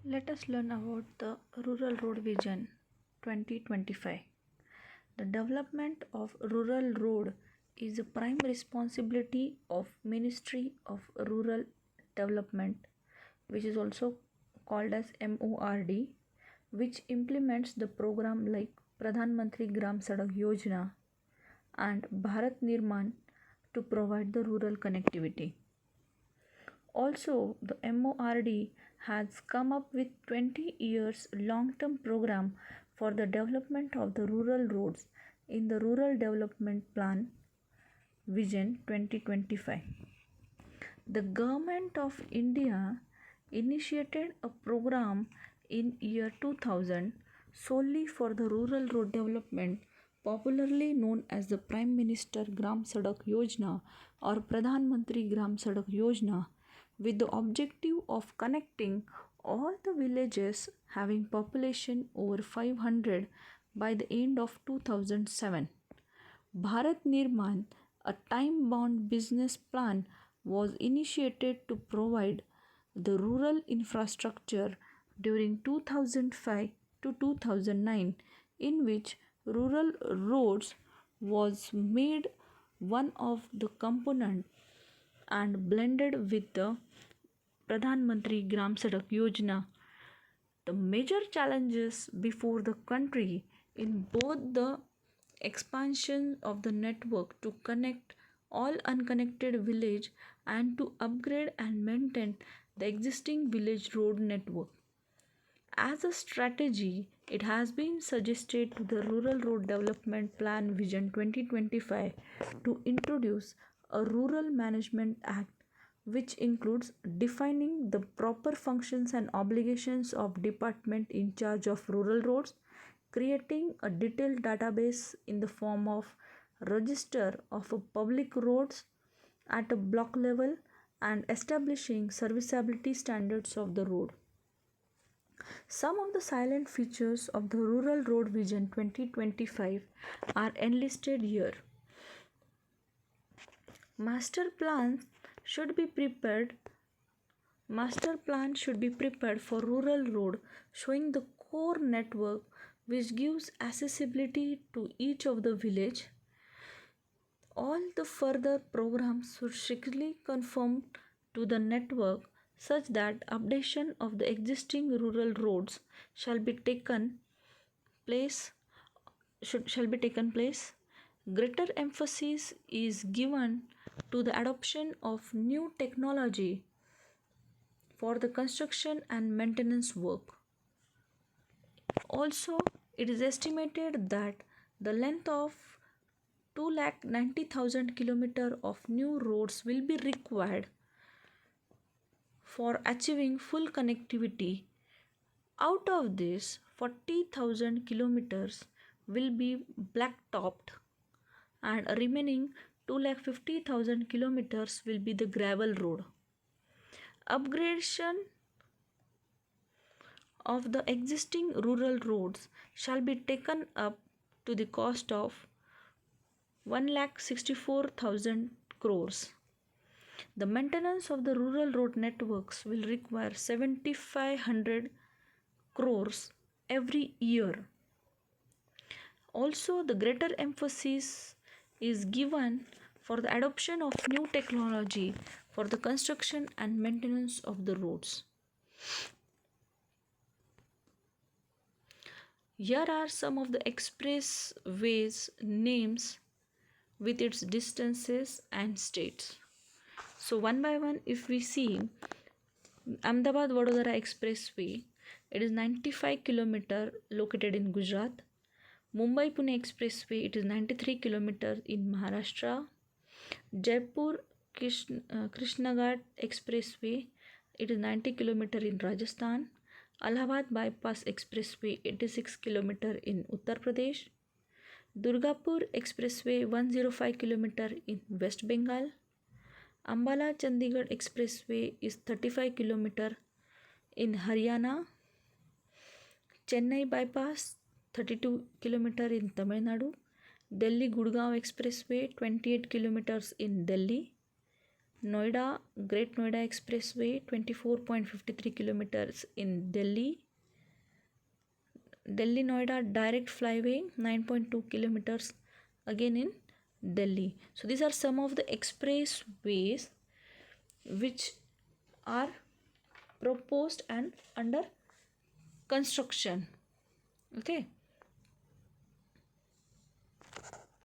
Let us learn about the Rural Road Vision 2025. The development of rural road is a prime responsibility of Ministry of Rural Development, which is also called as MORD, which implements the program like Pradhan Mantri Gram Sadak Yojana and Bharat Nirman to provide the rural connectivity. Also, the MORD has come up with 20 years long-term program for the development of the rural roads in the Rural Development Plan Vision 2025. The Government of India initiated a program in year 2000 solely for the rural road development, popularly known as the Prime Minister Gram Sadak Yojana or Pradhan Mantri Gram Sadak Yojana, with the objective of connecting all the villages having population over 500 by the end of 2007. Bharat Nirman, a time-bound business plan, was initiated to provide the rural infrastructure during 2005 to 2009, in which rural roads was made one of the component and blended with the Pradhan Mantri Gram Sadak Yojana. The major challenges before the country in both the expansion of the network to connect all unconnected village and to upgrade and maintain the existing village road network. As a strategy, it has been suggested to the Rural Road Development Plan Vision 2025 to introduce a Rural Management Act, which includes defining the proper functions and obligations of department in charge of rural roads, creating a detailed database in the form of register of public roads at a block level, and establishing serviceability standards of the road. Some of the silent features of the Rural Road Vision 2025 are enlisted here. Master plan should be prepared for rural road, showing the core network which gives accessibility to each of the village. All the further programs should strictly conform to the network such that updation of the existing rural roads shall be taken place. Greater emphasis is given to the adoption of new technology for the construction and maintenance work. Also, it is estimated that the length of 290,000 km of new roads will be required for achieving full connectivity. Out of this, 40,000 kilometers will be black-topped and remaining 250,000 kilometers will be the gravel road. Upgradation of the existing rural roads shall be taken up to the cost of 1,64,000 crores. The maintenance of the rural road networks will require 7,500 crores every year. Also, the greater emphasis is given for the adoption of new technology for the construction and maintenance of the roads. Here are some of the expressways names with its distances and states. So one by one, if we see Ahmedabad Vadodara Expressway, it is 95 km located in Gujarat. Mumbai Pune Expressway, it is 93 km in Maharashtra. Jaipur Krishnaghat Expressway, it is 90 km in Rajasthan. Allahabad Bypass Expressway, 86 km in Uttar Pradesh. Durgapur Expressway, 105 km in West Bengal. Ambala Chandigarh Expressway is 35 km in Haryana. Chennai Bypass, 32 km in Tamil Nadu. Delhi Gurgaon Expressway, 28 km in Delhi. Noida, Great Noida Expressway, 24.53 kilometers in Delhi. Delhi Noida Direct Flyway, 9.2 kilometers again in Delhi. So these are some of the expressways which are proposed and under construction. Okay.